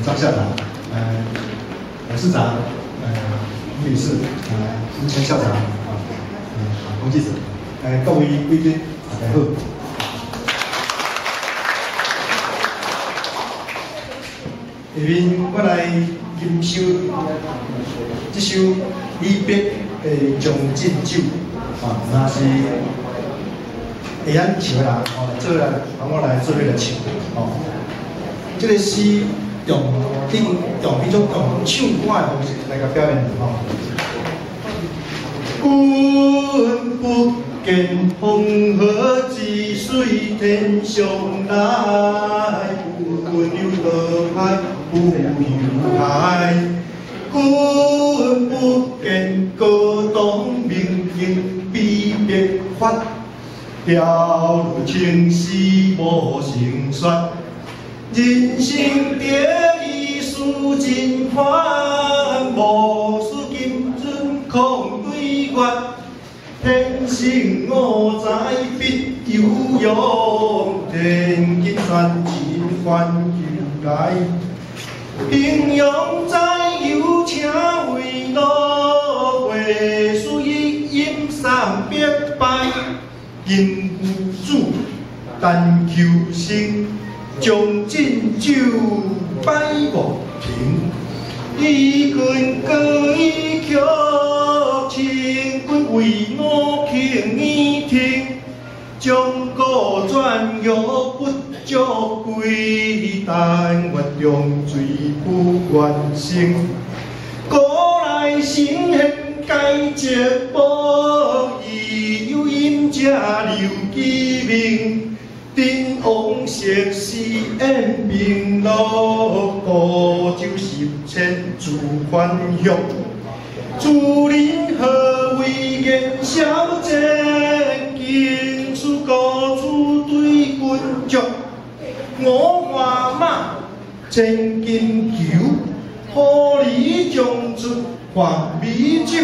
张校长，董事长，吴理事，吴前校长，洪记者，各位贵宾，大家好。下面我来吟诵这首李白的《将进酒》，那是会晓唱的人，做来帮我来做伙来唱，这个诗用迄种用唱歌的方式来甲表演君不见黄河之水天上来，君游河海不游海。君不见高堂明镜比别发，飘如青丝无成雪。人生得意须尽欢，无须金樽空对月。天生我材必有用，天金山前还求来。平庸在有请为路，会输一饮三百杯。因无主，但求生，将进酒，摆无停。伊君歌一曲，清君为我轻耳听。将古传玉不足贵，但愿中水不愿成。古来圣贤皆节宝，伊有饮者留其名。တင်往昔是恩平路，古酒十千自还乡。主人何为言小姐，金属高处对君酌。我花马千金裘，何里将出还美酒？